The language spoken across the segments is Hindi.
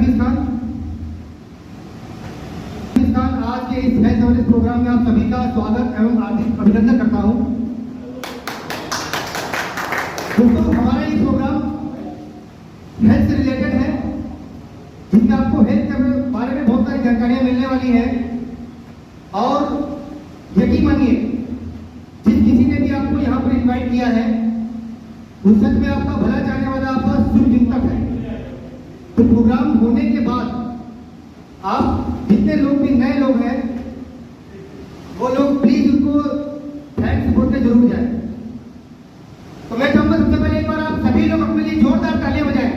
रमीज खान। आज के इस हेल्थ अवेयरनेस प्रोग्राम में आप सभी का स्वागत एवं हार्दिक अभिनंदन करता हूं। दोस्तों, हमारा ये प्रोग्राम हेल्थ से रिलेटेड है, जिसमें आपको हेल्थ के बारे में बहुत सारी जानकारियां मिलने वाली हैं। और यकीन मानिए, जिस किसी ने भी आपको यहाँ पर इन्वाइट किया है वो सच में आपका भला चाहने वाला आपका शुभचिंतक है। तो प्रोग्राम होने के बाद आप जितने लोग भी नए लोग हैं वो लोग प्लीज उनको थैंक्स बोलते जरूर जाए। तो मैं चाहूंगा सबसे पहले एक बार आप सभी लोग अपने लिए जोरदार तालियां बजाएं।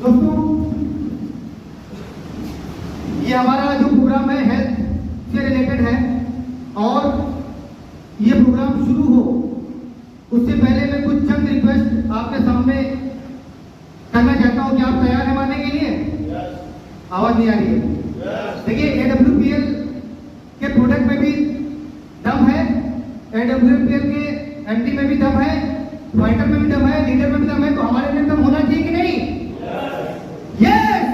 दोस्तों, ये हमारा जो प्रोग्राम है हेल्थ से रिलेटेड है, और ये प्रोग्राम शुरू हो उससे पहले मैं कुछ चंद रिक्वेस्ट आपके सामने करना चाहता हूं। कि आप तैयार हैं मानने के लिए? आवाज नहीं आ रही है। देखिए, AWPL के प्रोडक्ट में भी दम है, AWPL के MD में भी दम है, फाइटर में भी दम है, लीडर में भी दम है। तो हमारे में दम होना चाहिए कि नहीं? यस।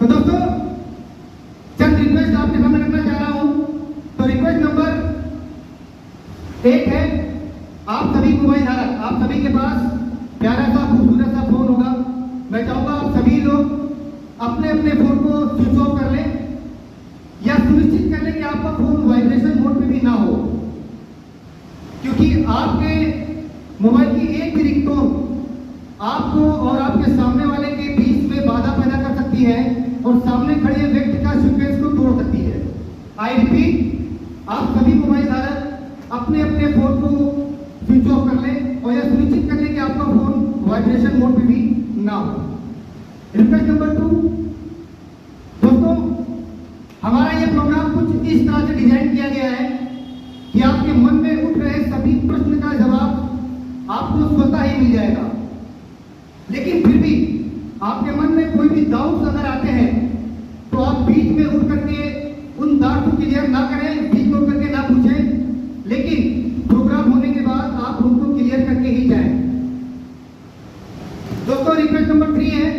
तो दोस्तों, चंद रिक्वेस्ट आपके सामने रखना चाह रहा हूं। तो रिक्वेस्ट नंबर 1 है, आप सभी मोबाइल धारक, आप सभी के पास प्यारा सा खूबसूरत सा फोन होगा। मैं चाहूंगा आप सभी लोग अपने अपने फोन को स्विच ऑफ कर लें, या सुनिश्चित कर लें कि आपका फोन वाइब्रेशन मोड पे भी ना हो, क्योंकि आपके मोबाइल की एक भी रिंगटोन आपको और आपके सामने वाले के बीच में बाधा पैदा कर सकती है और सामने खड़े व्यक्ति का सीक्वेंस को तोड़ सकती है। आई रिपीट, आप सभी मोबाइल धारक अपने अपने फोन को स्विच ऑफ कर लें और यह सुनिश्चित कर लें कि आपका फोन वाइब्रेशन मोड पे भी ना हो। रिक्वेस्ट नंबर 2, दोस्तों, हमारा यह प्रोग्राम कुछ इस तरह से डिजाइन किया गया है कि आपके मन में उठ रहे सभी प्रश्न का जवाब आपको स्वतः ही मिल जाएगा। लेकिन फिर भी आपके मन में कोई भी डाउट्स अगर आते हैं तो आप बीच में उठ करके उन डाउट को क्लियर ना करें, बीच में उठ करके ना पूछें, लेकिन प्रोग्राम होने के बाद आप उनको क्लियर करके ही जाएं। दोस्तों, रिक्वेस्ट नंबर 3 है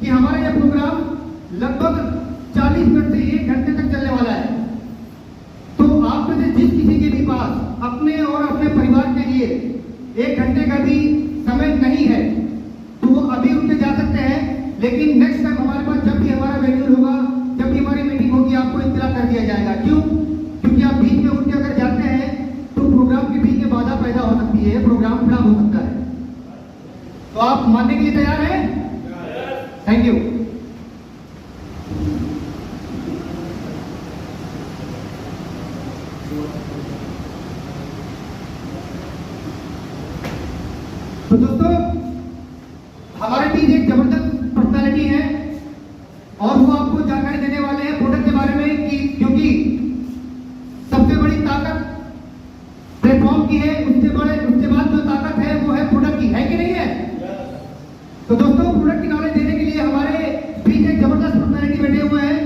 कि हमारा यह प्रोग्राम लगभग 40 मिनट से 1 घंटे तक चलने वाला है। तो आप में से जिस किसी के भी पास अपने और अपने परिवार के लिए 1 घंटे का भी समय नहीं है तो वो अभी उठ के जा सकते हैं। लेकिन नेक्स्ट टाइम हमारे पास जब भी हमारा वेन्यूल होगा, जब भी हमारी मीटिंग होगी, आपको इत्तला कर दिया जाएगा। क्यों? क्योंकि आप बीच में उठ के अगर जाते हैं तो प्रोग्राम के बीच में बाधा पैदा हो सकती है, प्रोग्राम खराब हो सकता है। तो आप मानने के लिए तैयार हैं? Thank you. तो दोस्तों, हमारे बीच एक जबरदस्त पर्सनालिटी है और वो आपको जानकारी देने वाले हैं प्रोडक्ट के बारे में, कि क्योंकि सबसे बड़ी ताकत प्लेटफॉर्म की है, उसके बाद जो ताकत है वो है प्रोडक्ट की, है कि नहीं है? तो दोस्तों, प्रोडक्ट की नॉलेज देने के लिए हमारे बीच एक जबरदस्त पर्सनालिटी बैठे हुए हैं।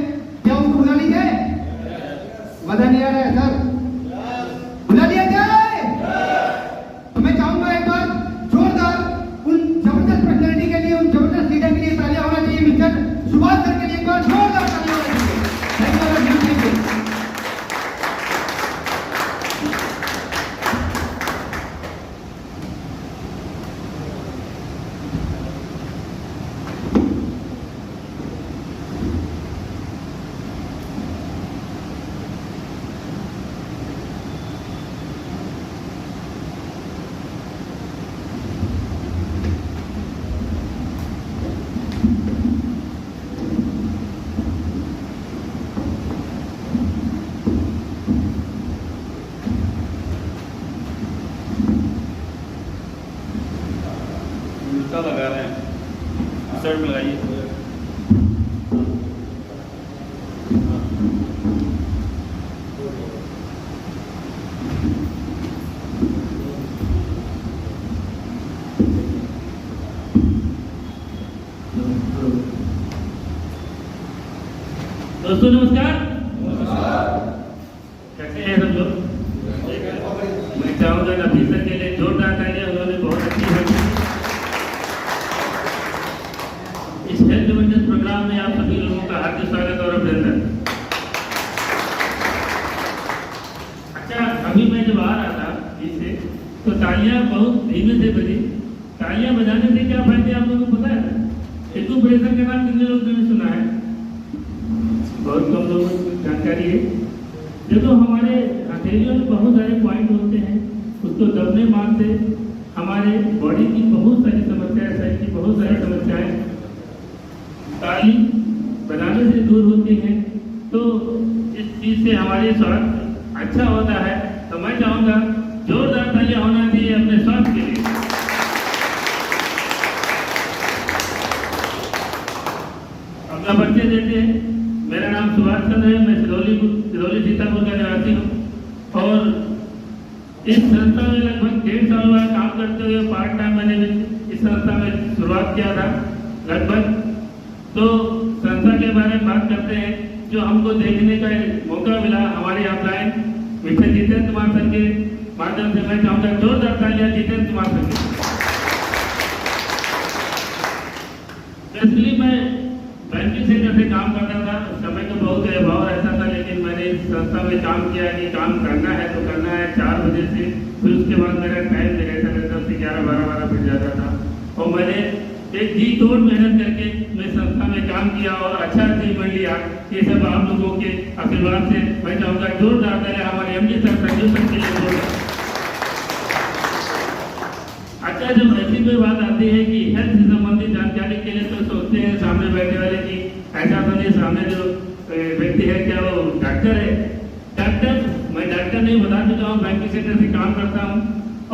क्या उनको बुला लीजिए? मजा नहीं आ रहा है सर? बुला लिया जाए? तो मैं चाहूंगा एक बार जोरदार उन जबरदस्त पर्सनालिटी के लिए, उन जबरदस्त लीडर के लिए तालियां होना चाहिए। मिस्टर सुभाष सर के लिए एक बार जोरदार तालियां होना चाहिए। Thank you. लगा रहे हैं, शर्ट में लगाइए। दोस्तों नमस्कार। कैसे हैं सब लोग? मैं चाहूँगा कि अभी तक के लिए जोरदार तालियां, उन्होंने बहुत अच्छी इस हेल्थ अवेयरनेस प्रोग्राम में आप सभी लोगों का हार्दिक स्वागत और अभिनंदन। अच्छा, अभी मैं जब आ रहा था इससे तो तालियां बहुत धीमे से बजी। तालियां बजाने से क्या फायदे आप लोगों को पता है? एक्यूप्रेशर के नाम कितने लोगों ने सुना है? बहुत कम लोगों को जानकारी है। देखो, हमारे हथेलियों में बहुत सारे पॉइंट होते हैं, उसको दबने मारते हमारे बॉडी की बहुत सारी समस्याएं, शरीर की बहुत सारी समस्याएं ताली बजाने से दूर होती हैं। तो इस चीज से हमारे स्वास्थ्य अच्छा होता है। तो मैं चाहूंगा जोरदार तालियां होना चाहिए अपने स्वास्थ्य के लिए। अपना परिचय देते हैं। मेरा नाम सुभाष चंद्र है, मैं सिरौली सीतापुर का निवासी हूँ और इस संस्था में लगभग 1.5 साल हुआ काम करते हुए पार्ट टाइम मैंने इस संस्था में शुरुआत किया था लगभग। तो संस्था के बारे में बात करते हैं। जो हमको देखने का मौका मिला हमारे upline mister Jitendra Kumar sir के माध्यम से, मैं चाहूँगा जोरदार तालियां जितेंद्र कुमार सर के। इसलिए मैं बैंकिंग सेक्टर से काम करता था, समय का बहुत अभाव रहता था, लेकिन मैंने इस संस्था में काम किया कि काम करना है तो करना है 4 बजे से। फिर उसके बाद मेरा टाइम रहता था 10 से 11-12 बज जाता था और मैंने एक जी तोड़ मेहनत करके मैं संस्था में काम किया और अच्छा अचीवमेंट लिया। ये सब आप लोगों के आशीर्वाद से। मैं चाहूँगा जोरदार तालियां हमारे एमडी सर संजू सर के लिए। अच्छा, जब ऐसी कोई बात आती है कि हेल्थ से संबंधित जानकारी के लिए तो सोचते हैं सामने बैठे वाले की ऐसा तो नहीं, सामने जो व्यक्ति है क्या वो डॉक्टर है? मैं डॉक्टर नहीं, बता चुका हूँ, बैंकिंग सेक्टर से काम करता हूँ।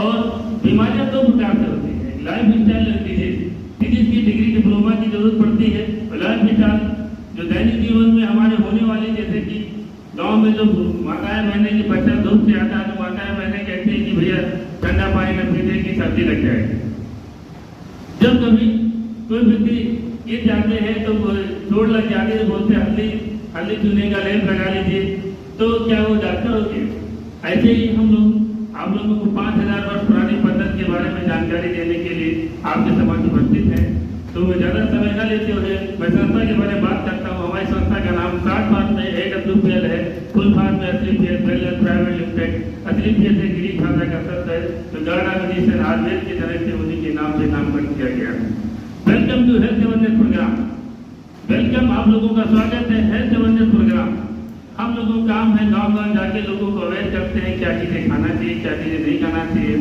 और बीमारियां 2 प्रकार से होती है, लाइफ स्टाइल और डिजीज। डिजीज की डिग्री डिप्लोमा की जरूरत पड़ती है। लाइफ स्टाइल जो दैनिक जीवन में हमारे होने वाली, जैसे कि गाँव में जो माताएं बहने की बच्चा धूप से आता है तो माताएं बहने कहती है कि भैया ठंडा पानी न पीने की सर्दी लग जाएगी। जब कभी कोई व्यक्ति गिर जाते हैं तो चोट लग जाती है, बोलते हल्दी चूने का लेप लगा लीजिए, तो क्या वो डॉक्टर होते? ऐसे ही हम लोग आप लोगों को 5000 वर्ष पुरानी पद्धति के बारे में जानकारी देने के लिए आपके समक्ष उपस्थित है। तो मैं ज़्यादा समय न लेते हुए मैं संस्था के बारे में बात करता हूँ। हमारी संस्था का नाम शॉर्ट फॉर्म में AWPL है, फुल फॉर्म में असलीफियत वेलनेस प्राइवेट लिमिटेड। असलीफियत से गिरी खाता का शब्द है तो गार्डा मेडिसिन आयुर्वेद की तरह से उन्हीं के नाम से नामकरण किया गया। Welcome to health awareness program. Welcome, आप लोगों का स्वागत है हेल्थ अवेयरनेस प्रोग्राम। हम लोगों का काम है गाँव गाँव जाके लोगों को अवेयर करते हैं क्या चीज़ें खाना चाहिए, क्या चीज़ें नहीं खाना चाहिए।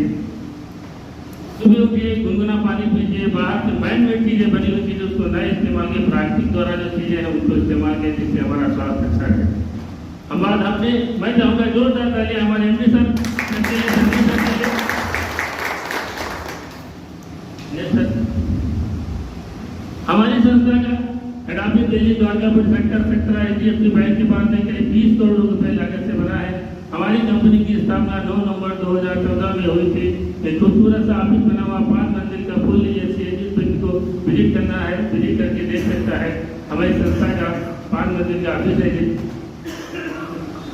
सुबह उठिए, गुनगुना पानी पीजिए, बाहर से मैन-मेड चीजें बनी हुई चीजें उसको न इस्तेमाल के, प्राकृतिक द्वारा जो चीजें हैं उसको इस्तेमाल के, जिससे हमारा स्वास्थ्य अच्छा है। मैं चाहूँगा जोरदार तालियां हमारे एमडी सर हमारी संस्था का head office Delhi Dwarkapur sector HDFC bank के पास में करीब 20 करोड़ रुपए लागत से बना है। हमारी कंपनी की स्थापना 9 नवंबर 2014 में हुई थी। एक खूबसूरत सा ऑफिस बना हुआ 5 मंजिल का फुल जिस व्यक्ति को विजिट करना है विजिट करके देख सकता है। हमारी संस्था का 5 मंजिल का ऑफिस है।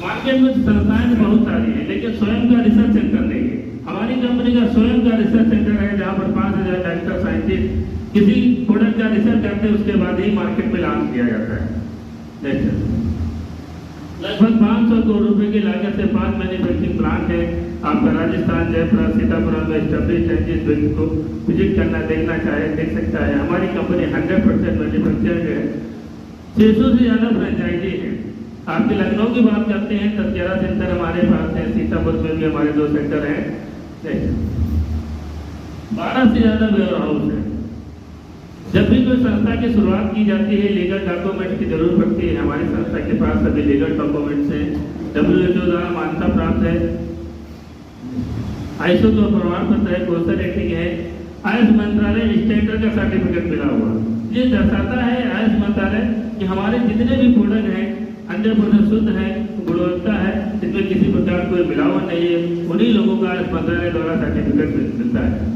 मार्केट में संस्थाएं बहुत सारी है, लेकिन स्वयं का रिसर्च सेंटर नहीं है। हमारी कंपनी का स्वयं का रिसर्च सेंटर है, जहाँ पर 5000 डॉक्टर साइंटिस्ट किसी प्रोडक्ट का रिसर्च करते हैं, उसके बाद ही मार्केट में लॉन्च किया जाता है। लगभग 500 करोड़ रुपए की लागत से 5 मैन्युफैक्चरिंग प्लांट है। आपका राजस्थान, जयपुर, सीतापुर में स्टेब्लिश है। जिस व्यक्ति को विजिट करना देखना चाहे देख सकता है। हमारी कंपनी 100% मैन्युफैक्चरिंग है। 600 से ज़्यादा फ्रेंचाइजी है। आपके लखनऊ की बात करते हैं, 10-11 सेंटर हमारे पास है। सीतापुर में भी हमारे 2 सेंटर हैं। 12 से ज़्यादा वेयर हाउस है। जब भी कोई संस्था की शुरुआत की जाती है, लीगल डॉक्यूमेंट की जरूरत पड़ती है। हमारी संस्था के पास सभी लीगल डॉक्यूमेंट्स हैं। WHO द्वारा मान्यता प्राप्त है, ISO का प्रमाण पत्र है, कोस्टर रेटिंग है, आयुष मंत्रालय स्टैंडर्ड का सर्टिफिकेट मिला हुआ। ये दर्शाता है आयुष मंत्रालय कि हमारे जितने भी प्रोडक्ट हैं 100% शुद्ध है, गुणवत्ता है, इसमें किसी प्रकार कोई मिलावट नहीं है। उन्हीं लोगों का आयुष मंत्रालय द्वारा सर्टिफिकेट मिलता है।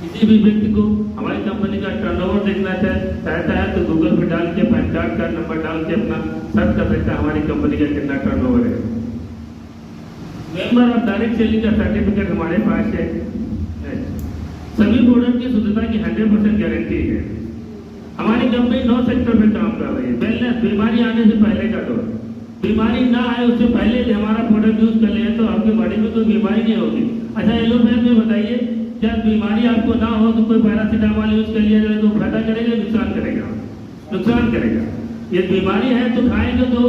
किसी भी व्यक्ति को हमारी कंपनी का टर्नओवर देखना चाहता है तो गूगल पर डाल के पैन कार्ड का नंबर डाल के अपना सर्च कर सकता है हमारी कंपनी का कितना टर्नओवर है। मेंबर ऑफ डायरेक्ट सेलिंग का सर्टिफिकेट हमारे पास है। सभी प्रोडक्ट की शुद्धता की 100% गारंटी है। कंपनी 9 सेक्टर पे काम कर रही है। वेलनेस, बीमारी आने से पहले का दौर, बीमारी ना आए उससे पहले यदि हमारा प्रोडक्ट यूज कर ले तो आपकी बॉडी में कोई बीमारी नहीं होगी। अच्छा एलोपैथ में बताइए, जब बीमारी आपको ना हो तो कोई पैरासीटामोल यूज कर लिया जाए तो फायदा करेगा, नुकसान करेगा? नुकसान करेगा। ये बीमारी है तो खाएंगे तो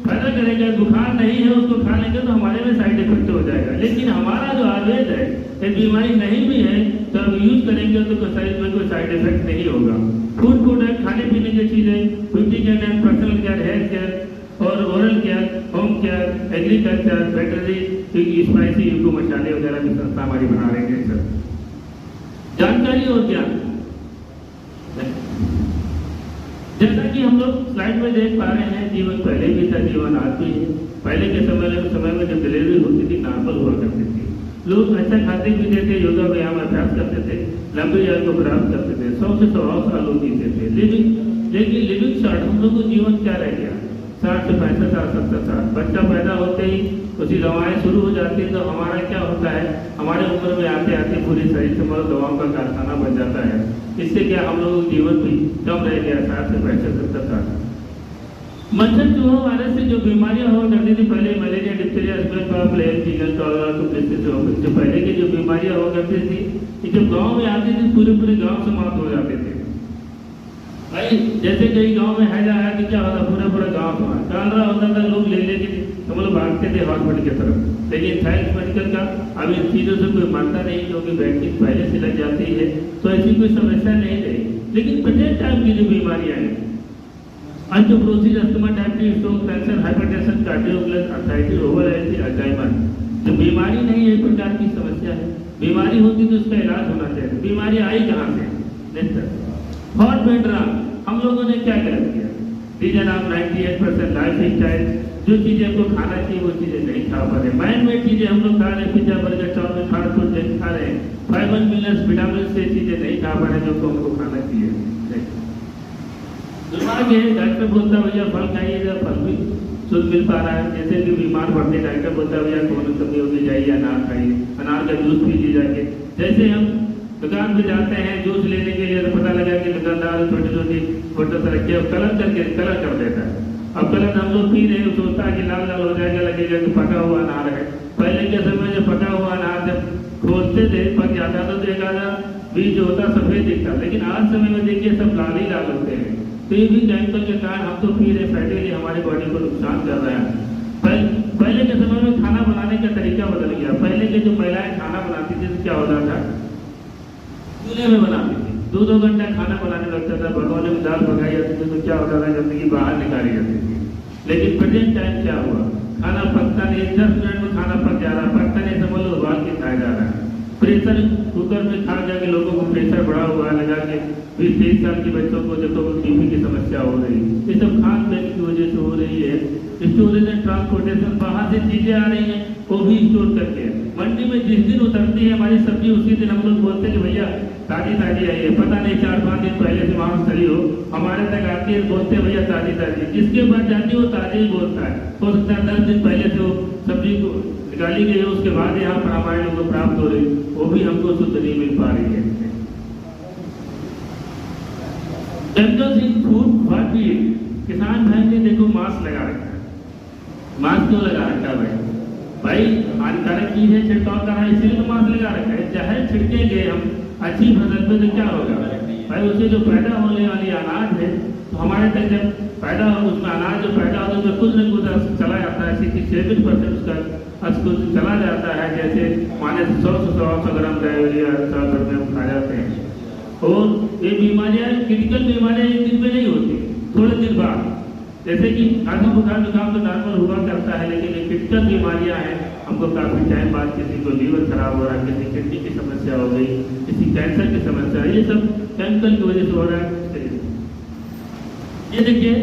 फायदा करेगा, बुखार नहीं है उसको खा लेंगे तो हमारे में साइड इफेक्ट हो जाएगा। लेकिन हमारा जो आयुर्वेद है, ये बीमारी नहीं भी है तो हम यूज करेंगे तो शरीर में कोई साइड इफेक्ट नहीं होगा। फूड प्रोडक्ट, खाने पीने की चीजें, beauty care and personal care, hair care और oral care, home care, agriculture, veterinary, spicy eco मसाले वगैरह की संस्था हमारी बना रही है। सर जानकारी और ज्ञान, जैसा कि हम लोग स्लाइड में देख पा रहे हैं, जीवन पहले भी था, जीवन आज भी है। पहले के समय में जब डिलीवरी होती थी नॉर्मल हुआ करती थी, लोग अच्छा खाते पीते थे, योगा व्यायाम अभ्यास करते थे, लंबी आयु को प्राप्त करते थे, 100 से 100 साल लोग जीते थे। लेकिन लिविंग शॉर्ट, हम लोग को जीवन क्या रह गया? 60 से 65 साल, 70 साल। बच्चा पैदा होते ही उसकी दवाएं शुरू हो जाती है तो हमारा क्या होता है, हमारे उम्र में आते आते पूरे शरीर से मतलब दवाओं का कारखाना बन जाता है। इससे क्या हम लोगों का जीवन भी कम रह गया, 60 से 65 70 साल। मच्छर चूहों वायरस से जो बीमारियां हुआ करती थी पहले, malaria, diphtheria, smell pox, plague, टीका, कॉलरा, जो पहले की जो बीमारियां हुआ करती थी, ये जब गांव में आती थी पूरे गांव समाप्त हो जाते थे। भाई जैसे कई गांव में हैजा आया कि क्या होता, पूरा गांव समाप्त, कालरा होता था, लोग ले लेके हम लोग भागते थे हॉस्पिटल की तरफ। लेकिन थैंक्स मेडिकल का अब इन चीज़ों से कोई मरता नहीं, क्योंकि वैक्सीन पहले से लग जाती है तो ऐसी कोई समस्या नहीं रही। लेकिन प्रेजेंट टाइम की जो बीमारियां हैं, osteoporosis, asthma, diabetes, stroke, cancer, hypertension, cardiovascular, arthritis, overage, Alzheimer, जो बीमारी नहीं है एक प्रकार की समस्या है। बीमारी होती तो उसका इलाज होना चाहिए। बीमारी आई कहाँ से? हॉट बेड्राम, हम लोगों ने क्या गलत किया? रीजन ऑफ 98% लाइफ स्टाइल, जो चीजें हमको खाना चाहिए वो चीजें नहीं खा पा रहे। मैन मेड चीजें हम लोग खा रहे हैं, pizza, burger, chow mein, fast food खा रहे हैं, फाइबर, मिनरल्स, विटामिन से चीजें नहीं खा पा रहे जो हमको खाना चाहिए। दिमाग है, डॉक्टर बोलता भैया फल खाइएगा, फल भी शुद्ध मिल पा रहा है। जैसे कि बीमार पड़ते डॉक्टर बोलता भैया कौन कमी होगी, जाइए अनार खाइए, अनार का जूस पीजिए जाके। जैसे हम दुकान पे जाते हैं जूस लेने के लिए तो पता लगा कि दुकानदार छोटी फोटो से रखे और कलर कर देता है। अब कलर हम लोग पी रहे हैं, सोचता है कि लाल हो जाएगा, लगेगा कि पका हुआ अनार है। पहले के समय में पका हुआ अनार जब खोलते थे पक जाता था तो एक आधा बीज जो होता सफेद दिखता, लेकिन आज समय में देखिए सब लाल ही लाल होते हैं। तो ये भी केमिकल के कारण हम तो पी रहे, फैटिली हमारे बॉडी को नुकसान कर रहा है। पहले के समय में खाना बनाने का तरीका बदल गया। पहले के जो महिलाएं खाना बनाती थी तो क्या होता था, चूल्हे में बनाती थी, 2-2 घंटा खाना बनाने लगता था, भगोने में दाल पकाई जाती थी तो क्या होता था, गंदगी बाहर निकाली जाती थी। लेकिन प्रेजेंट टाइम क्या हुआ, खाना पकता नहीं, 10 मिनट में खाना पक जा रहा, पकता नहीं समझ लो उबाल के खाया जा रहा है। प्रेशर कुकर में खा जाके लोगों को प्रेशर बढ़ा हुआ है, लगा के 20-23 साल के बच्चों को देखो बीपी की समस्या हो रही है। ये सब खान पीन की वजह से हो रही है। स्टोरेज एंड ट्रांसपोर्टेशन, बाहर से चीजें आ रही हैं वो भी स्टोर करके मंडी में जिस दिन उतरती है हमारी सब्जी, उसी दिन हम लोग बोलते हैं कि भैया ताजी आई है। पता नहीं 4-5 दिन पहले से वहां चली हो, हमारे तक आती है, बोलते हैं भैया ताजी। जिसके पास जाती है वो ताजी ही बोलता है। हो सकता है 10 दिन पहले से वो सब्जी को निकाली गई है, उसके बाद यहाँ पर हमारे लोगों को प्राप्त हो रही, वो भी हमको शुद्ध नहीं मिल पा रही है। फूड भाटी, किसान भाई ने देखो मास्क लगा रखा है। मास्क क्यों लगा रखा है भाई? हानिकारक चीज है, छिड़काव कर रहा है इसीलिए तो मास्क लगा रखा है। जहर छिड़केंगे हम अच्छी फसल पे तो क्या होगा भाई, उससे जो पैदा होने वाली अनाज है तो हमारे तक जब पैदा हो, उसमें अनाज जो पैदा होता है उसमें कुछ न कुछ चला जाता है। 67% उसका कुछ चला जाता है। जैसे माने 100 से 100 ग्राम डायरिया साल भर में हम खा जाते हैं। और ये बीमारियां, क्रिटिकल बीमारियां एक दिन में नहीं होती, थोड़े दिन बाद। जैसे कि खांसी बुखार जुकाम तो नॉर्मल हुआ करता है, लेकिन ये क्रिटिकल बीमारियां हैं हमको काफी टाइम बाद, किसी को लीवर खराब हो रहा है, किसी किडनी की समस्या हो गई, किसी कैंसर की समस्या, ये सब केमिकल की वजह से हो रहा है। ये देखिए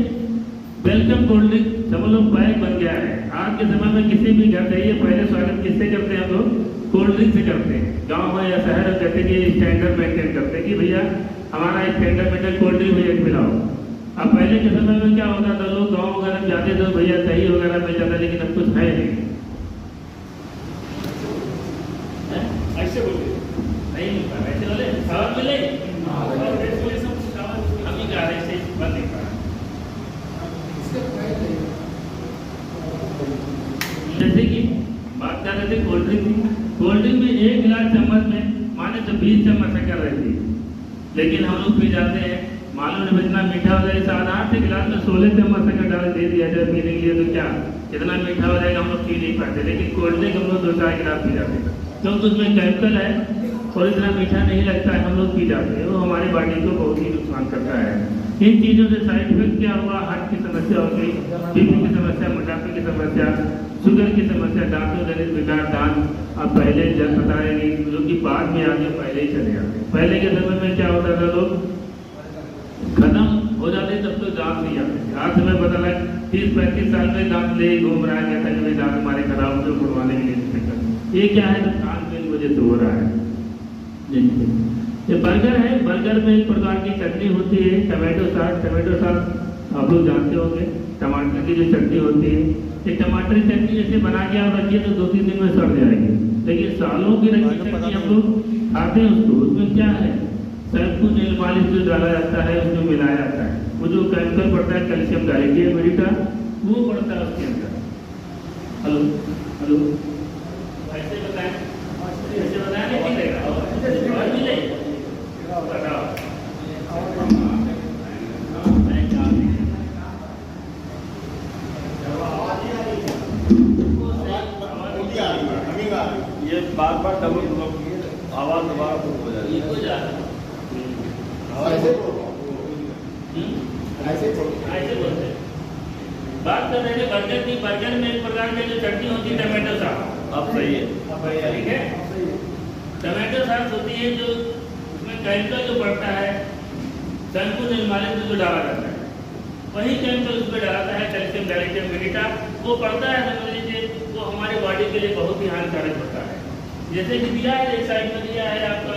वेलकम कोल्ड ड्रिंक सब लोग बैग बन गया है। आज के समय में किसी भी घर जाइए पहले स्वागत किससे करते हैं हम लोग? कोल्ड ड्रिंक से करते हैं। गांव में या शहर में कहते हैं कि स्टैंडर्ड मेंटेन करते हैं कि भैया हमारा स्टैंडर्ड मेंटेन कोल्ड ड्रिंक भैया पिलाओ। अब पहले के समय में क्या होता था, लोग गाँव वगैरह में जाते थे भैया दही वगैरह मिल जाता, लेकिन अब कुछ है नहीं। ऐसे बोलिए नहीं मिलता, ऐसे बोले सावन मिले हम ही गा रहे पहले कोल्ड ड्रिंक थी, कोल्ड ड्रिंक में 1 गिलास चम्मच में माने तो 20 चम्मच शक्कर रहती है, लेकिन हम लोग पी जाते हैं। मालूम नहीं इतना मीठा हो जाएगा, आधार से गिलास में 16 चम्मच शक्कर डाल दे दिया जाए पीने के लिए, तो क्या कितना मीठा हो जाएगा हम लोग पी नहीं पाते। लेकिन कोल्ड ड्रिंक हम लोग 2-4 गिलास पी जाते हैं, क्योंकि उसमें केमिकल है और इतना मीठा नहीं लगता है, हम लोग पी जाते हैं। वो हमारी बॉडी को बहुत ही नुकसान करता है। इन चीज़ों से साइड इफेक्ट क्या हुआ, हार्ट की समस्या हो गई, बीपी की समस्या, मोटापे की समस्या, शुगर की समस्या, दांतों जनित विकार, दांत अब पहले जब पता है नहीं, जो कि बाद में आगे पहले ही चले जाते। पहले के समय में क्या होता था, लोग खत्म हो जाते तब तो दांत नहीं आते थे। आज हमें पता लगा 30-35 साल में दांत ले घूम रहा है, कहता है कि दांत हमारे खराब हो, छुड़वाने के लिए निकल। ये क्या है, खान पीन की वजह से हो रहा है। ये बर्गर है, बर्गर में एक प्रकार की चटनी होती है, टमाटो सॉस। टमाटो सॉस आप लोग जानते होंगे, टमाटर की जो चटनी होती है, ये टमाटर की चटनी जैसे बना के आप रखिए तो 2-3 दिन में सड़ जाएगी, लेकिन सालों की रखी चटनी हम लोग खाते हैं उसको। उसमें क्या है, शैम्पू नील मालिश जो डाला जाता है उसमें मिलाया जाता है, वो जो केमिकल पड़ता है कैल्शियम डाइमेटा, वो पड़ता है उसके अंदर। हेलो हेलो, ऐसे बताएं, ऐसे बताएं नहीं मिलेगा, और मिलेगा बताओ। ये बार डबल आवाज दोबारा हो जाती है। ऐसे बोलते हैं। बात कर रहे थे बर्गर की। बर्गर में एक प्रकार की जो चटनी होती है टमाटो सॉस, अब सही है, ठीक है। टमाटो सॉस होती है जो उसमें केमिकल जो पड़ता है, शैम्पू नील मालिश जो डाला जाता है, वही केमिकल उसमें डालता है, कैल्शियम डाइमेटा, वो पड़ता है। समझ लीजिए वो हमारे बॉडी के लिए बहुत ही हानिकारक होता है। जैसे कि दिया है, एक साइड में दिया है आपका,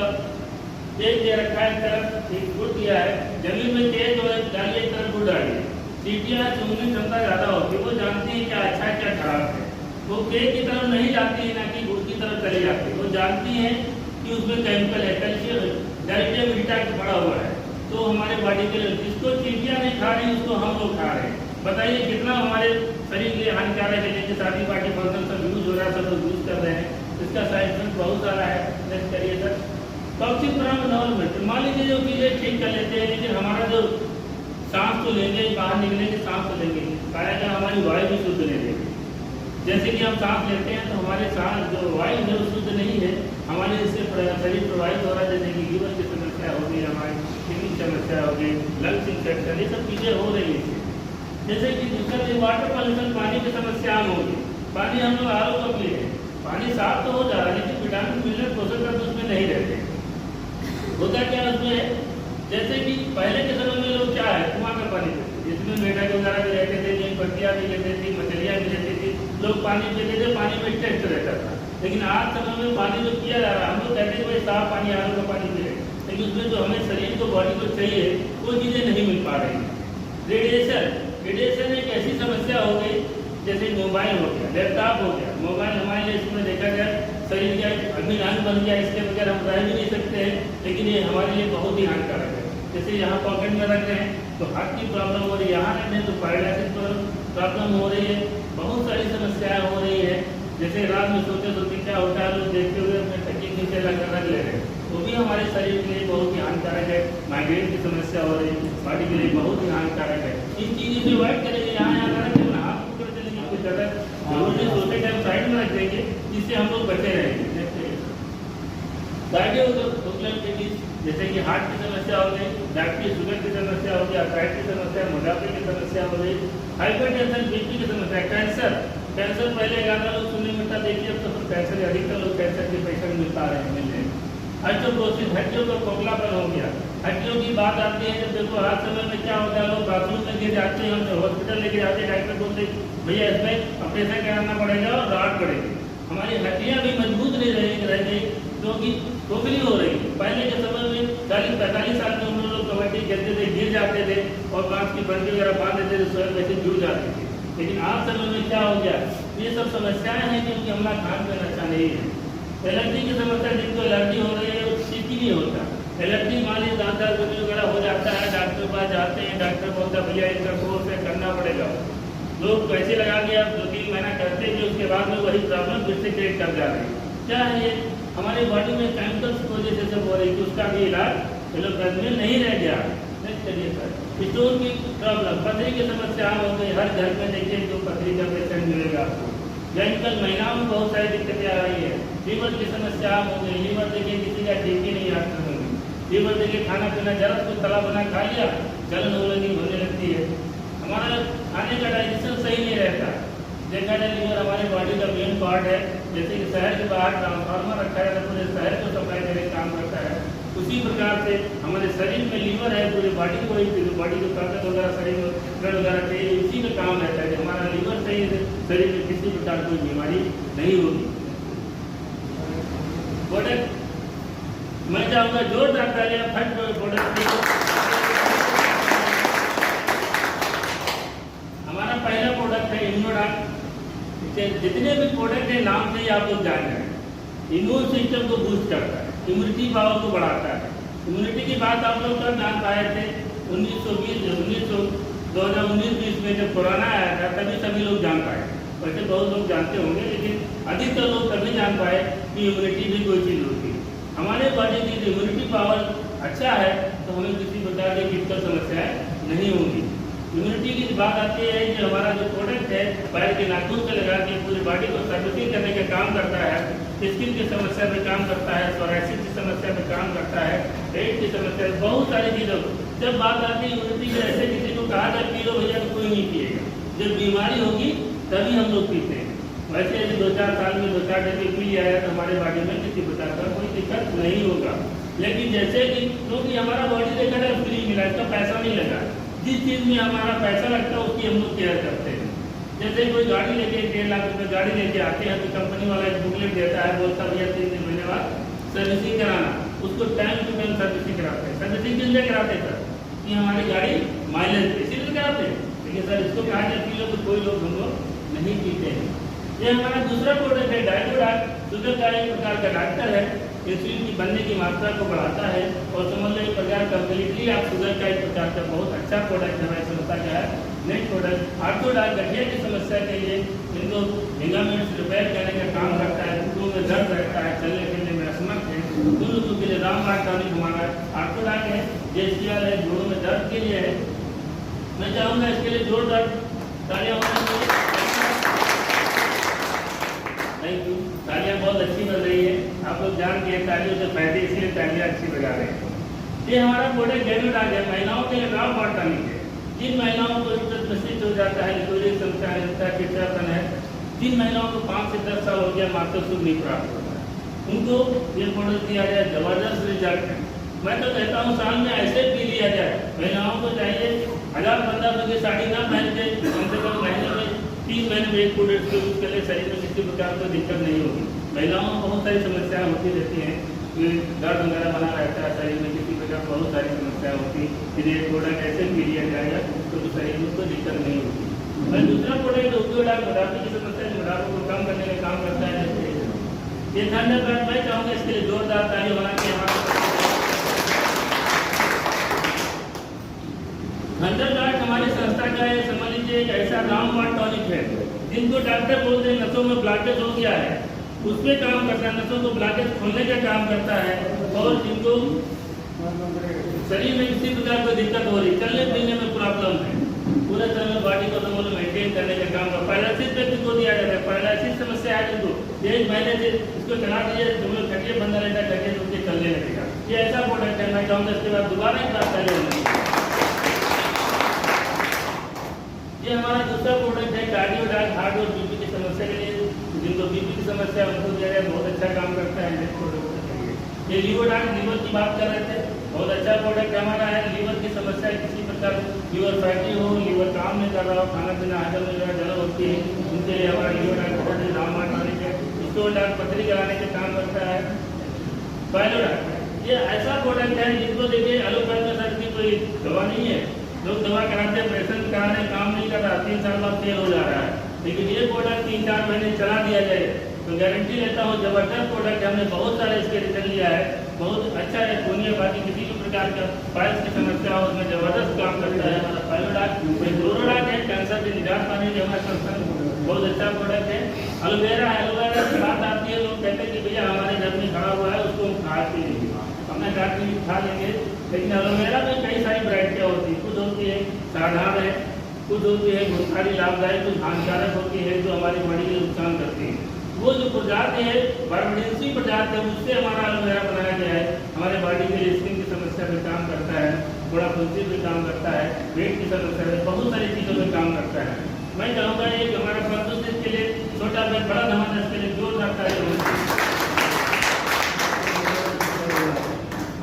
एक दे रखा है, तरफ एक गुड़ दिया है, जमीन में तेज हो डालिए, एक तरफ गुड़ डालिए, सीटियाँ सूंघने क्षमता ज़्यादा होती है, वो जानती है क्या अच्छा है क्या खराब है, वो केक की तरफ नहीं जाती है, ना कि गुड़ की तरफ चली जाती है। वो जानती है कि उसमें केमिकल है, कैल्शियम डाइमेटा पड़ा हुआ है, तो हमारे बॉडी के लिए, जिसको चीटियाँ नहीं खा रही उसको हम लोग खा रहे हैं। बताइए कितना हमारे शरीर के लिए हानिकारक है। जैसे शादी पार्टी फंक्शन सब यूज हो रहा है, सब लोग यूज कर रहे हैं, इसका साइड इफेक्ट बहुत सारा है। नेक्स्ट करिए सर। टॉक्सिक एनवायरनमेंट, मान लीजिए जो चीज़ें ठीक कर लेते हैं, लेकिन हमारा जो सांस तो लेंगे, बाहर निकलेंगे सांस तो लेंगे, पाया क्या हमारी वायु भी शुद्ध नहीं रहेगी। जैसे कि हम सांस लेते हैं तो हमारे सांस जो वायु है वो शुद्ध नहीं है, हमारे इससे शरीर प्रभावित हो रहा है। जैसे कि लीवर की समस्या हो गई, हमारी किडनी की समस्या हो गई, लंग्स इन्फेक्शन, ये सब चीज़ें हो रही है। जैसे कि दूसरा वाटर पॉल्यूशन, पानी की समस्या आम होगी। पानी हम लोग आर ओ का पी रहे हैं, पानी साफ तो हो जा रहा है, लेकिन विटामिन मिनरल पोषक तत्व उसमें नहीं रहते। होता क्या उसमें, जैसे कि पहले के समय में लोग क्या है, कुआं का पानी पीते, जिसमें मेढक वगैरह भी रहते थे, जिन पत्तियाँ भी रहती थी, मछलियाँ भी रहती थी, लोग पानी पीते थे, पानी में टेस्ट रहता था। लेकिन आज समय में पानी जो किया जा रहा है, हम लोग कहते हैं भाई साफ पानी, आर ओ का पानी पी रहे, लेकिन उसमें जो हमें शरीर को बॉडी को चाहिए वो चीज़ें नहीं मिल पा रही। रेडिएशन एक ऐसी समस्या हो गई, जैसे मोबाइल हो गया, लैपटॉप हो गया। मोबाइल हमारे लिए इसमें देखा जाए शरीर का अभिन्न अंग बन गया, इसके बगैर हम रह भी नहीं सकते हैं, लेकिन ये हमारे लिए बहुत ही हानिकारक है। जैसे यहाँ पॉकेट में रख रहे हैं तो हार्ट की प्रॉब्लम हो रही है, यहाँ रख रहे हैं तो पैरालिसिस प्रॉब्लम हो रही है, बहुत सारी समस्याएं हो रही है। जैसे रात में सोते सोते क्या होता है, लोग देखते हुए अपने तकिए नीचे रख ले रहे हैं, वो भी हमारे शरीर के लिए बहुत ही हानिकारक है। माइग्रेन की समस्या हो रही है, बॉडी के लिए बहुत ही हानिकारक है। इन चीज़ों से अवॉइड करेंगे, यहाँ रखें ना, हाथ ऊपर चलेंगे, कुछ ज़्यादा जरूर नहीं, सोते टाइम साइड में रख देंगे, जिससे हम लोग बचे रहेंगे। डायबिटीज, जैसे कि हार्ट की समस्या हो गई, डायबिटीज, शुगर की समस्या हो गई, अर्थराइटिस की समस्या, मोटापे की समस्या हो गई, हाइपरटेंशन, बीपी की समस्या, कैंसर। कैंसर पहले ज़्यादा लोग सुनने मिलता, देखिए अब तो कैंसर, अधिकतर लोग कैंसर के पेशेंट मिल पा रहे हैं, मिल रहे हैं। हाइड्रोक्लोसिस, हड्डियों का खोखलापन हो गया। हड्डियों की बात आती है, जब देखो आज समय में क्या होता है, लोग बाथरूम में गिर जाते हैं, हम हॉस्पिटल लेके जाते हैं, डॉक्टर बोलते भैया इसमें ऑपरेशन कराना पड़ेगा और राहत पड़ेगी। हमारी हड्डियाँ भी मजबूत नहीं रह गई, क्योंकि खोखली हो रही। पहले के समय में 40-45 साल की उम्र लोग कबड्डी खेलते थे, गिर जाते थे और बांस की बंदी वगैरह बांध देते थे, स्वयं वैसे जुड़ जाते थे। लेकिन आज समय में क्या हो गया, ये सब समस्याएं हैं क्योंकि हमारा खान पान अच्छा नहीं है। एलर्जी की समस्या, जिनको एलर्जी हो रही है वो ठीक ही नहीं होता। एलर्जी मान लीजिए दांत दर्द वगैरह हो जाता है, डॉक्टर के पास जाते हैं, डॉक्टर बोलता है भैया इसका कोर्स है करना पड़ेगा, लोग पैसे लगा के अब 2-3 महीना करते हैं, उसके बाद में वही प्रॉब्लम फिर से क्रिएट कर जा रही है। क्या है ये? हमारे बॉडी में केमिकल्स की वजह से सब हो रही है, उसका भी इलाज एलोपैथी में नहीं रह गया। नेक्स्ट चलिए सर, स्टोन की प्रॉब्लम, पथरी की समस्या हो गई, हर घर में देखिए जो पथरी का पेशेंट मिलेगा आपको। आजकल महिलाओं में बहुत सारी दिक्कतें आ रही है, लीवर की समस्या हो गई। लीवर देखिए किसी का ठीक ही नहीं आता होगी, लीवर देखिए खाना पीना जरा कुछ तला बना खा लिया, जलन होने लगती है। हमारा खाने का डाइजेशन सही नहीं रहता। देखा जाए लीवर हमारे बॉडी का मेन पार्ट है, जैसे कि शहर के बाहर ट्रांसफार्मर रखा है तो पूरे शहर को सप्लाई करने का काम करता है, उसी प्रकार से हमारे शरीर में लीवर है, पूरे बॉडी को वही बॉडी को ताकत वगैरह शरीर में ब्लड वगैरह चाहिए, उसी का काम रहता है। हमारा लीवर सही है, शरीर में किसी प्रकार कोई बीमारी नहीं होगी। प्रोडक्ट मैं चाहूँगा जोरदार तालियां फट प्रोडक्ट। हमारा पहला प्रोडक्ट है इम्यूनोडाक। जितने भी प्रोडक्ट है नाम से ही आप लोग जान रहे हैं, इम्यून सिस्टम को बूस्ट करता है, इम्यूनिटी पावर को बढ़ाता है। इम्यूनिटी की बात आप लोग कब जान पाए थे? 2019-20 में जब कोरोना आया था तभी सभी लोग जान पाए। वैसे बहुत लोग जानते होंगे, लेकिन अधिकतर लोग तभी जान पाए कि इम्यूनिटी भी कोई चीज़ होती है। हमारे बॉडी की इम्यूनिटी पावर अच्छा है तो हमें किसी प्रकार की फिजिकल समस्याएं नहीं होंगी। इम्यूनिटी की बात आती है कि हमारा जो प्रोडक्ट है पैर के नाखून से लगा के पूरी बॉडी को सर्विसिंग करने का काम करता है, स्किन की समस्या में काम करता है, सोराइसिस की समस्या में काम करता है, पेट की समस्या, बहुत सारी चीज़ों। जब बात आती है इम्यूनिटी की, ऐसे किसी को कहा जाए पी लो भैया तो कोई नहीं पिएगा। जब बीमारी होगी तभी हम लोग पीते हैं। वैसे यदि 2-4 साल में 2-4 डब्बे पी लिया है तो हमारे बॉडी में किसी प्रकार का कोई दिक्कत नहीं होगा। लेकिन जैसे कि क्योंकि हमारा बॉडी देखा जाए फ्री मिला, इसका पैसा नहीं लगा। जिस चीज़ में हमारा पैसा लगता है उसकी हम लोग केयर करते हैं। जैसे कोई गाड़ी लेके 1.5 लाख रुपये गाड़ी लेके आते हैं तो कंपनी वाला एक बुकलेट देता है, बोलता भैया 3 महीने बाद सर्विसिंग कराना, उसको टाइम टू टाइम सर्विसिंग कराते हैं। सर्विसिंग किस लिए कराते हैं सर? कि हमारी गाड़ी माइलेज इसीलिए कराते हैं। लेकिन सर इसको कहा जाए पी लो तो कोई लोग हम लोग नहीं पीते हैं। ये हमारा दूसरा प्रोडक्ट है डाइकोडाक। शुगर का एक प्रकार का डॉक्टर है, इंसुलिन की बनने की मात्रा को बढ़ाता है और समझ लो एक प्रकार कम्प्लीटली आप शुगर का एक प्रकार का बहुत अच्छा प्रोडक्ट हमारी संस्था का है। नेक्स्ट प्रोडक्ट आर्थोडाक, गठिया की समस्या के लिए इनको लिगामेंट्स रिपेयर करने का काम करता है, घुटनों में दर्द रहता है, चलने फिरने में असमर्थ है, उन लोगों के लिए रामबाण टॉनिक हमारा आर्थोडाक है। जेसीआर है, जोड़ों में दर्द के लिए है। मैं चाहूँगा इसके लिए जोरदार तालियां होनी चाहिए। Thank you. तालियां बहुत अच्छी बज रही है, आप लोग जान के तालियों से फायदे, इसलिए तालियां अच्छी बजा रहे हैं। ये हमारा प्रोडक्ट डेनोडाक है, महिलाओं के लिए रामबाण टॉनिक है। जिन महिलाओं को प्रशिक्षित हो जाता है, लिकोरिक समस्या है, चिड़चिड़ापन है, जिन महिलाओं को 5 से 10 साल हो गया मात्र सुख नहीं प्राप्त होता है, उनको ये प्रोडक्ट दिया जाए, जबरदस्त रिजल्ट है। मैं तो कहता हूँ साल में ऐसे पी लिया जाए। महिलाओं को चाहिए 1000-1500 की साड़ी ना पहन के कम से कम महीने में 3 महीने में एक प्रोडक्ट को यूज कर ले, शरीर में किसी प्रकार को दिक्कत नहीं होगी। महिलाओं को बहुत सारी समस्याएं होती रहती हैं, दर्द वगैरह बना रहता है शरीर में, किसी प्रकार बहुत सारी समस्याएं होती हैं। यदि एक प्रोडक्ट ऐसे पी लिया जाएगा तो शरीर में कोई दिक्कत नहीं होगी। और दूसरा प्रोडक्ट उपयोगडाक मोटापे की समस्या, मोटापे को कम करने का काम करता है। ये थंडरबर्ड, मैं चाहूँगा इसके लिए जोरदार ताली होना चाहिए। थंडरबर्ड हमारी संस्था का है, समझ लीजिए एक ऐसा रामबाण टॉनिक है जिनको डॉक्टर बोलते हैं नसों में ब्लॉकेज हो गया है, उसमें काम करता है, नसों को ब्लॉकेज खोलने का काम करता है। और जिनको शरीर में किसी प्रकार कोई दिक्कत हो रही, चलने फिरने में प्रॉब्लम है, पूरे तरह में बॉडी को समझ मेंटेन करने का काम करता है। पैरालिसिस व्यक्ति को दिया जाता है, पैरालिसिस समस्या है जिनको 1 महीने से इसको चला दीजिए, तुम लोग खटिए बंदा रहता है, खटिए रुक के चलने लगेगा। ये ऐसा प्रोडक्ट है, मैं चाहूँगा इसके बाद दोबारा एक बात पहले होना। ये हमारा दूसरा प्रोडक्ट है कार्डियोडाक, हार्ट और बीपी की समस्या के लिए, जिनको बीपी की समस्या उनको दिया जाए, बहुत अच्छा काम करता है। नेक्स्ट प्रोडक्ट ये लीवरडाक, लीवर की बात कर रहे थे, बहुत अच्छा प्रोडक्ट हमारा है। लीवर की समस्या किसी प्रकार लीवर फैटी हो, लीवर काम नहीं कर रहा हो, खाना पीना हजम नहीं हो रहा, जलन होती है, उनके लिए हमारा लीवरडाक बहुत ही रामबाण टॉनिक है। स्टोनडाक पथरी कराने का काम करता है। पाइलोडाक ये ऐसा प्रोडक्ट है जिनको देखिए एलोपैथी में सर की कोई दवा नहीं है, लोग दवा कराते हैं, प्रेशर करा रहे, काम नहीं कर रहा, 3 साल बाद फेल हो जा रहा है। लेकिन ये प्रोडक्ट 3-4 महीने चला दिया जाए तो गारंटी लेता हूँ जबरदस्त प्रोडक्ट है। हमने बहुत सारे इसके रिजल्ट लिया है, बहुत अच्छा है। खूनिया बाकी किसी भी प्रकार का पाइल्स की समस्या हो उसमें जबरदस्त काम करता है हमारा पाइलोडाक। जोरोडाक है, कैंसर के निजात पाने कि हमारा संस्थान बहुत अच्छा प्रोडक्ट है। एलोवेरा है, एलोवेरा की बात आती है, लोग कहते हैं कि भैया हमारे घर में खड़ा हुआ है, उसको हम खा के लेंगे, अपने घर में खा लेंगे। लेकिन एलोवेरा में कई सारी वैरायटियाँ होती है, कुछ होती है साधारण है, कुछ होती है बहुत सारी लाभदायक, कुछ हानिकारक होती है जो हमारी बॉडी को नुकसान करती है। वो जो प्रजाति है बारबडेंसी प्रजाति है, उससे हमारा एलोवेरा बनाया गया है। हमारे बॉडी के लिए स्किन की समस्या पे काम करता है, थोड़ा फुंसी पे काम करता है, पेट की समस्या पे, बहुत सारी चीज़ों में काम करता है। मैं चाहूँगा ये हमारा पंचों इसके लिए छोटा बैग बड़ा धमाका इसके लिए जोरदार ताली।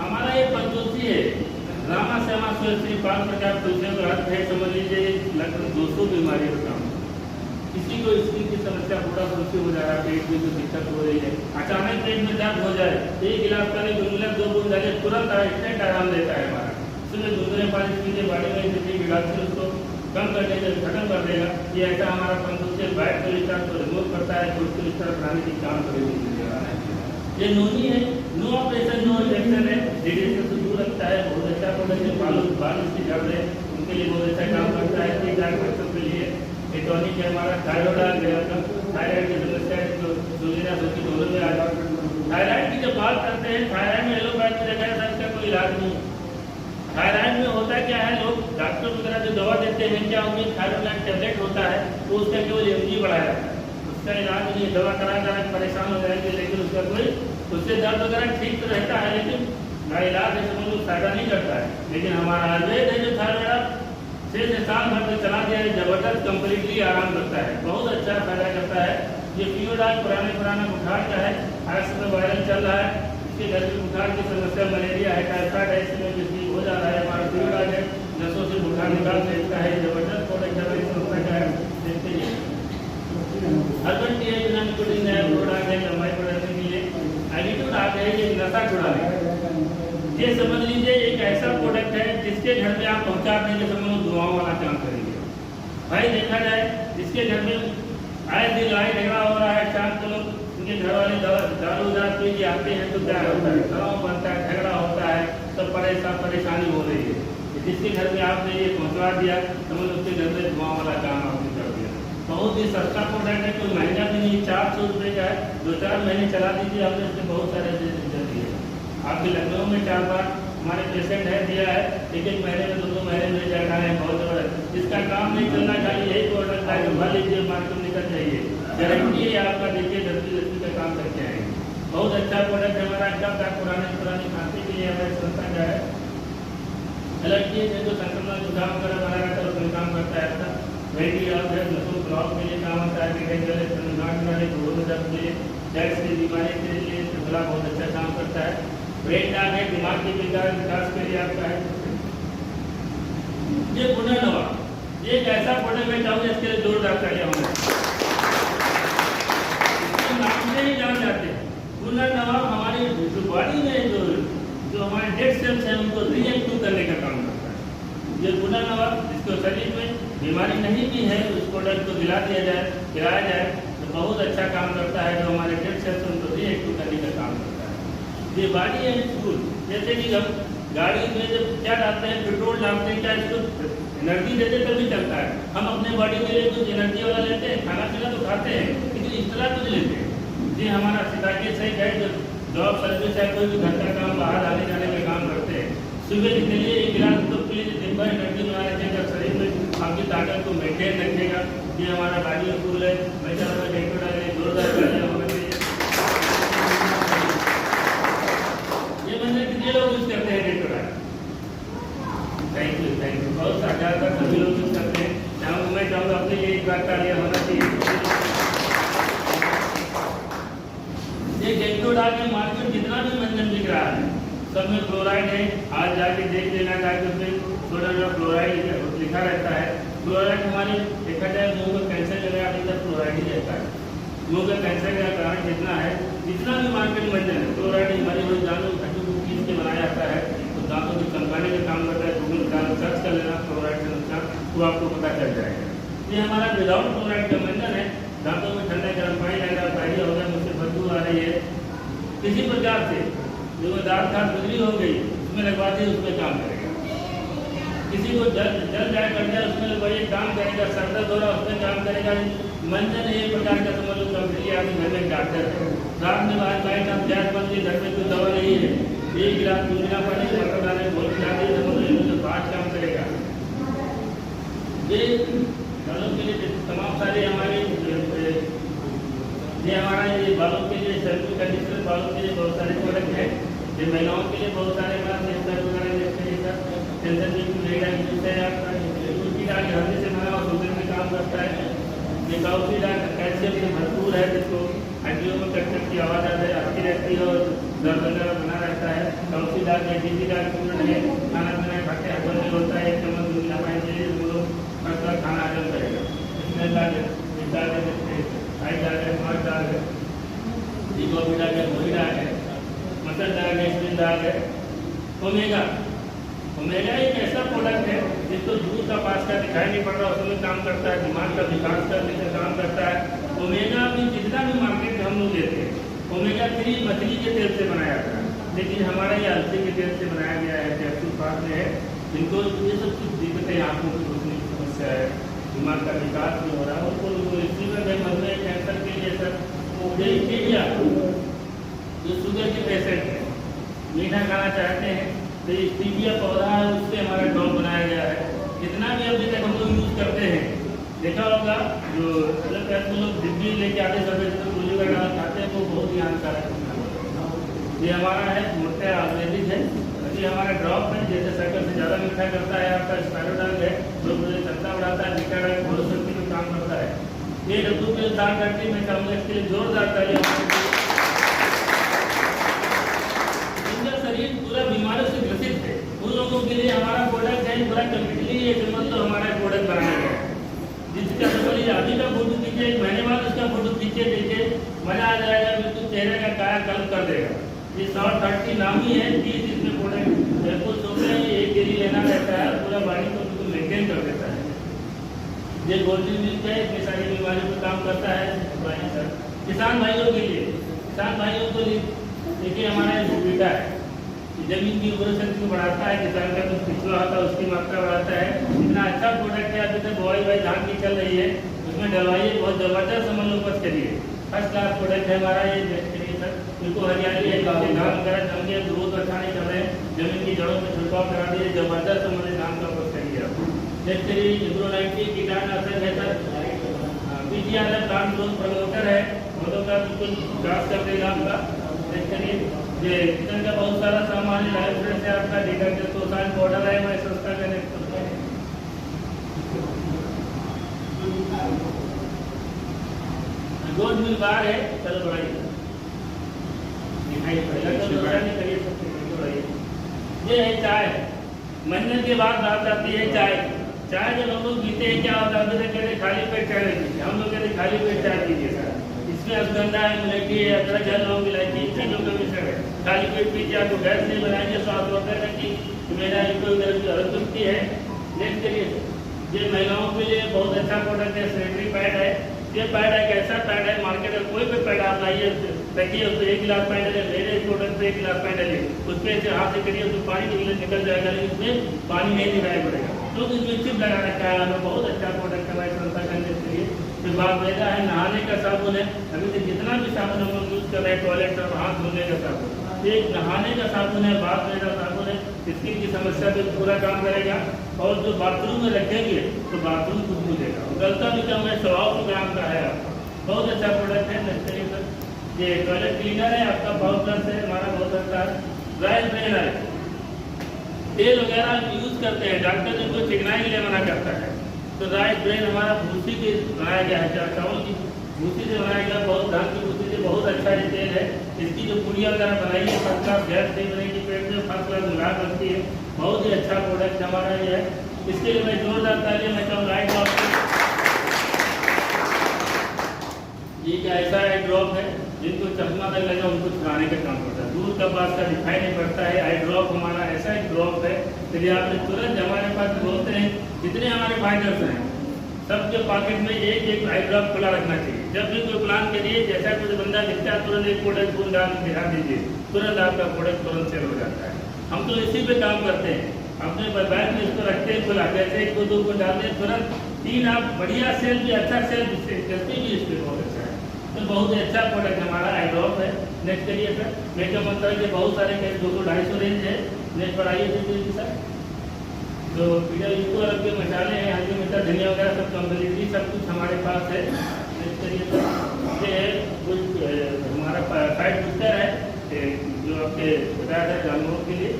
हमारा ये पंचोशी है रामा श्यामा श्री 5 प्रकार तुलसियों का अर्थ है, समझ लीजिए लगभग 200 बीमारी का काम। किसी को स्किन की समस्या पूरा फुंसी हो जा रहा है, पेट में जो दिक्कत हो रही है, अचानक पेट में दर्द हो जाए, एक गिलास पानी गुनगुना 2 बूंद डाले तुरंत इंस्टेंट आराम देता है हमारा। इसलिए गुनगुने पानी पीजिए, बॉडी में जितनी बिगाड़ती है उसको कम करने से खत्म कर देगा। ये ऐसा हमारा पंचोशी बैड कोलेस्ट्रॉल को रिमूव करता है, गुड कोलेस्ट्रॉल बनाने की काम करेगी। ये नोनी है, नो ऑपरेशन नो इंजेक्शन है, रेडिएशन से दूर रखता है, बहुत अच्छा प्रोडक्ट है। बाल इसकी झड़ रहे उनके लिए बहुत अच्छा काम करता है। ठीक ठाक बच्चों के लिए ये टॉनिक है हमारा। थायराइड की समस्या है जो सोलेना सोची दोनों में आ जाए। थायराइड की जब बात करते हैं, थायराइड में एलोपैथ की जगह है, इसका कोई इलाज नहीं। थायराइड में होता क्या है, लोग डॉक्टर वगैरह जो दवा देते हैं, क्या उनमें थायरोइड टैबलेट होता है तो उसका केवल एमजी बढ़ाया जाता है, उसका इलाज नहीं। दवा करा करा परेशान हो जाएंगे, लेकिन उसका कोई उससे दर्द वगैरह ठीक तो रहता है, लेकिन ना इलाज है समझ लो फायदा नहीं करता है। लेकिन हमारा आयुर्वेद है जो थायराइड 6 से 7 भर में चला दिया है, जबरदस्त कंप्लीटली आराम करता है, बहुत अच्छा फायदा करता है। ये पीओडाल पुराना बुखार का है, आज समय वायरल चल रहा है, इसके घर में बुखार की समस्या, मलेरिया है, टाइफाइड है, इसमें बिजली हो जा रहा है। हमारा पीओडाल है नसों से बुखार निकाल देता है, जबरदस्त प्रोडक्ट हमारी संस्था का है। देखते हैं अर्बन टी है, बिना निकोटीन है, प्रोडक्ट है लंबाई बढ़ाने के लिए, एटीट्यूड आ गए ये नशा छुड़ाने। ये समझ लीजिए एक ऐसा प्रोडक्ट है जिसके घर में आप पहुंचा देंगे, समझ लो दुआओं वाला काम करेंगे। भाई देखा जाए जिसके घर में आए दिन लड़ाई झगड़ा हो रहा है, शाम को लोग उनके घर वाले दारू पी के आते हैं तो क्या होता है, तनाव बनता है, झगड़ा होता है, सब परेशानी हो रही है। जिसके घर में आपने ये पहुंचा दिया, समझ लो उसके घर में दुआओं वाला काम आपने कर दिया। बहुत ही सस्ता प्रोडक्ट है, कोई महंगा भी नहीं, 400 रुपये का है। 2-4 महीने चला दीजिए, हमने इससे बहुत सारे रिजल्ट दिए। आपके लखनऊ में 4 बार हमारे पेशेंट है दिया है, 1-1 महीने में 2-2 महीने में जाना है, बहुत जबरदस्त। इसका काम नहीं चलना, खाली यही प्रोडक्ट है जो भर लीजिए मार्केट में निकल जाइए, गारंटी है आपका। देखिए 10 का काम करके आएंगे, बहुत अच्छा प्रोडक्ट है हमारा। कब तक पुरानी खांसी के लिए हमारी संस्था का है। एलर्जी है जो संक्रमण जुकाम वगैरह बना रहता है उसमें काम करता है। वेटी और नसों ब्लॉक के लिए काम होता है, के लिए, गैस की बीमारी के लिए बहुत अच्छा काम करता है। ब्रेन डाग है, दिमाग के विकास के लिए आपका है। ये पुनर्नवा ये एक ऐसा प्रोडक्ट मैं चाहूँगा इसके लिए जोरदार तालियां होंगे, नाम से ही जान जाते हैं। पुनर्नवा हमारी बॉडी में जो हमारे डेड सेल्स हैं उनको रीएक्टिव करने का काम करता है। ये पुनर्नवा जिसको शरीर में बीमारी नहीं भी है तो इस प्रोडक्ट को खिलाया जाए तो बहुत अच्छा काम करता है। जो हमारे डेड सेल्स उनको रीएक्टिव करने का काम करता है। ये बॉडी है स्कूल, जैसे कि हम गाड़ी में जब क्या डालते हैं, पेट्रोल डालते हैं, क्या इसको एनर्जी देते तभी चलता है। हम अपने बॉडी के लिए कुछ एनर्जी वाला लेते हैं, खाना पीना तो खाते हैं लेकिन इस तरह कुछ लेते हैं। ये हमारा सिताके सही है, जो जॉब सर्विस है, कोई भी घर का काम, बाहर आने जाने में काम करते हैं। सुबह निकलिए 1 गिलास दूध पी लीजिए, दिन भर एनर्जी बना रखेगा, शरीर में आपकी ताकत को मेंटेन रखेगा। ये हमारा बॉडी स्कूल है। मैं चाहूँगा डेक्टर डाले जोरदार होना चाहिए। ये मैंने कितने लोग यूज करते हैं डेक्टर डाले? थैंक यू बहुत ज़्यादा सभी लोग यूज करते हैं। मैं चाहूँगा अपने लिए एक बार का लिया होना चाहिए। ये डेक्टर डाले मार्केट जितना भी मंजन दिख रहा है सब में फ्लोराइड है। आज जाके देख लेना डॉक्टर पे सोडियम फ्लोराइड लिखा रहता है। फ्लोराइड हमारे देखा जाए मुंह का कैंसर वगैरह अभी तक फ्लोराइड ही रहता है। मुंह का कैंसर का कारण जितना है, जितना भी मार्केट में मंजन है, फ्लोराइड हमारी बड़ी जानू हड्डी चीज के बनाया जाता है, तो दांतों को चमकाने का काम करता है। गूगल का सर्च कर लेना फ्लोराइड का नुकसान, तो आपको पता चल जाएगा। ये हमारा विदाउट फ्लोराइड का मंजन है। दांतों में ठंडा गर्म पानी लग रहा है, पानी हो गया, मुझसे बदबू आ रही है, किसी प्रकार से जो दांत खाद बदली हो गई उसमें लगवा दी, उसमें काम करेगा। किसी को जल जाए कर दिया उसमें लगवाइए, काम करेगा। सर दर्द हो रहा उसमें काम करेगा। का मंजन एक प्रकार का समझ लो कंपनी आपके घर में डॉक्टर है। रात में बाइट आप गैस बन गई, घर में कोई दवा नहीं है, एक गिलास दूध ना पड़े, मटर डाले घोल खिला दी, समझ लो तो फास्ट काम करेगा। ये बालों के लिए तमाम सारे हमारे ये हमारा ये बालों के लिए शैम्पू कंडीशनर, बालों के लिए बहुत सारे प्रोडक्ट हैं। ये महिलाओं के लिए बहुत सारे वगैरह देखते हैं सर, टेंशन है आपका की डाल हल्दी से बना और दूसरे में काम करता है। ये काउसी डाल कैल्शियम से भरपूर है, जिसको हड्डियों में कट की आवाज़ आती है, अच्छी रहती है और दर्द वगैरह बना रहता है। काउसी डाल के डीजी डाल के खाना पीना खाते हजम नहीं होता है, एक चम्मच दूध ना पाएंगे वो लोग हर खाना हजम करेगा। इसमें डाल आई डाल है, मार्च डाल है, गोभी डाल है, गोभी डाल है, मटर डाल है, स्पिन डाल है। ओमेगा ओमेगा एक ऐसा प्रोडक्ट है जिसको दूध का पास्ता दिखाई नहीं पड़ रहा, उसमें काम करता है, दिमाग का विकास करने का काम करता है। ओमेगा भी जितना भी मार्केट में हम लोग लेते हैं, ओमेगा 3 मछली के तेल से बनाया जाता है, लेकिन हमारा ये अलसी के तेल से बनाया गया है। कैप्सूल पास में है, जिनको ये सब कुछ दिक्कतें, आँखों की रोशनी की समस्या है, दिमाग का विकास नहीं हो रहा है, उनको इसी में मधुमेह कैंसर के लिए सर जो शुगर के पेशेंट हैं, मीठा खाना चाहते हैं, तो ये स्टीविया पौधा है, उससे हमारा ड्रॉप बनाया गया है। जितना भी अभी तक हम लोग यूज़ करते हैं, देखा होगा जो अलग टाइप लोग डिब्बी लेके आते सफेद तो गोली वगैरह खाते हैं, वो बहुत ही हानिकारक है। ये हमारा है मोटा आयुर्वेदिक है, ये हमारा ड्रॉप है, जैसे शक्कर से ज़्यादा मीठा करता है, आपका स्पायरोडाल है जो क्षमता बढ़ाता है, मीठा डाल बहुत शक्ति में काम करता है। ये डब्बू के दाल करके मैं कहूँगा इसके लिए जोरदार ताली। शरीर पूरा बीमारियों से ग्रसित है, उन लोगों के लिए हमारा प्रोडक्ट है, पूरा कम्प्लीटली ये फेमस तो हमारा प्रोडक्ट बनाया गया है। जिसका सबसे अभी का फोटो खींचे, एक महीने बाद उसका फोटो खींचे, देखिए मजा आ जाएगा, बिल्कुल चेहरे का कायाकल्प कर देगा। ये 130 नाम ही है, 30 इसमें प्रोडक्ट बिल्कुल सोच रहे हैं, एक गिरी लेना रहता है, पूरा बॉडी को बिल्कुल मेंटेन कर देता है। ये गोल्डन मिल्क है, इतनी सारी बीमारियों पर काम करता है। किसान भाइयों के लिए, किसान भाइयों को देखिए हमारा ये सुविधा है, जमीन की उर्वरक शक्ति को बढ़ाता है, किसान का जो पिछड़ा होता है उसकी मात्रा बढ़ाता है। इतना अच्छा प्रोडक्ट है, अभी तक बोआई धान की चल रही है, उसमें डलवाइए, बहुत जबरदस्त समझ लो उपज करिए। फर्स्ट क्लास प्रोडक्ट है हमारा ये, देखिए सर बिल्कुल हरियाली है, धान वगैरह जम गया, ग्रोथ अच्छा नहीं कर रहे हैं, जमीन की जड़ों में छिड़काव करा दिए, जबरदस्त समझ धान का उपज करिए आप। देखिए इग्रोलाइट कीटानाशक है सर, PGR है, प्लांट ग्रोथ प्रमोटर है, पौधों का बिल्कुल विकास कर देगा आपका। देखिए ये किचन का बहुत सारा सामान है, लाइफ से आपका डिटर्जेंट सोसान पाउडर है, मैं सस्ता करने गोद मिल बार है, चलो बढ़ाइए दिखाई पड़ेगा, ये है चाय। मंजन के बाद बात आती है चाय। चाय जब हम लोग पीते हैं क्या होता है, कहते खाली पेट चाय नहीं पीते, हम लोग कहते खाली पेट चाय पीजिए सर, इसमें अश्वगंधा है, मिलेटी है, अदरक है, लौंग इलायची, इन चीज़ों का मिश्रण है। खाली पेट पीजिए, आपको गैस नहीं बनाएंगे, स्वास्थ्य होता है कि मेरा कोई उधर की हरत दुखती है। नेक्स्ट करिए, ये महिलाओं के लिए बहुत अच्छा प्रोडक्ट है, सैनिटरी पैड है। ये पैड एक ऐसा पैड है, मार्केट में कोई भी पैड आप लाइए, देखिए उसको 1 गिलास पैड है, मेरे प्रोडक्ट पे 1 गिलास पैड है, उस पर हाथ से करिए, उसमें पानी निकल जाएगा, लेकिन उसमें पानी नहीं दिखाई पड़ेगा, तो इसमें चिप लगा रखा है। हमें बहुत अच्छा प्रोडक्ट है हमारी संस्था करने के लिए। फिर बात मेरा है नहाने का साबुन है, अभी तक जितना भी साबुन हम लोग यूज़ कर रहे हैं, टॉयलेट और हाथ धोने का साबुन, एक नहाने का साबुन है, बाथ धोने का साबुन है, स्किन की समस्या पे पूरा काम करेगा। और जो बाथरूम में रखेंगे तो बाथरूम खुशबू देगा, गलता भी कम है, 100 ग्राम का है, बहुत अच्छा प्रोडक्ट है। नर्सरी सर ये टॉयलेट क्लीनर है आपका, बहुत प्लस है हमारा, बहुत अच्छा है। राइस ब्रेन है, तेल वगैरह यूज़ करते हैं, डॉक्टर जिनको चिकनाई के लिए मना करता है, तो राइस ब्रेन हमारा भूसी के बनाया गया है, चावल की भूसी से बनाया गया, बहुत धान की भूसी से बहुत अच्छा ये तेल है। इसकी जो पुड़िया वगैरह बनाई है, फर्स्ट क्लास गैस नहीं बनेगी, पेट में फर्स्ट क्लास गुलाब बनती है, बहुत ही अच्छा प्रोडक्ट हमारा ये है। इसके लिए मैं जोरदार तालियां मैं कहूँ राइट ड्रॉप। ये क्या ऐसा है ड्रॉप है, जिनको चश्मा तक लगा उनको छुड़ाने का काम करता है, दूर का बात का दिखाई नहीं पड़ता है। आई ड्रॉप हमारा ऐसा एक ड्रॉप है, यदि आप तुरंत हमारे पास बोलते हैं, जितने हमारे फाइटर्स हैं सबके पॉकेट में एक आई ड्रॉप खुला रखना चाहिए। जब भी कोई प्लान करिए, जैसा कोई बंदा दिखता है, तुरंत एक प्रोडक्ट बूंद डाल दिखा दीजिए, तुरंत आपका प्रोडक्ट तुरंत सेल हो जाता है। हम तो इसी पे काम करते हैं। अपने बैग में इसको रखते हैं, खुला जैसे एक दो को डालते हैं तुरंत 3 आप बढ़िया सेल भी अच्छा सेल चलती भी स्पीड बहुत अच्छा है। तो बहुत ही अच्छा प्रोडक्ट हमारा आईड्रॉप है। नेक्स्ट करिए सर। मेकअप मतलब कि बहुत सारे 200-250 रेंज है। नेक्स्ट पर आइए देखिए सर। तो इसको रख के मसाले हैं, हल्दी मिर्चा धनिया वगैरह सब कम्प्लीटली सब कुछ हमारे पास है। नेक्स्ट करिए सर। ये कुछ हमारा साइड बुस्टर है जो आपके बताया था जानवरों के लिए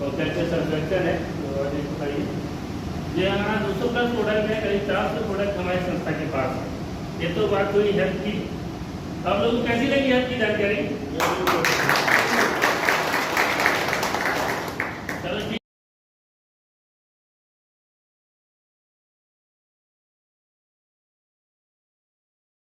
और कैसे सर्वेक्शन है तो बताइए। ये हमारा 200 प्लस प्रोडक्ट है, करीब 400 प्रोडक्ट हमारी संस्था के पास है। ये तो बात हुई हेल्थ की। आप लोगों को कैसी लगी हेल्थ की जानकारी?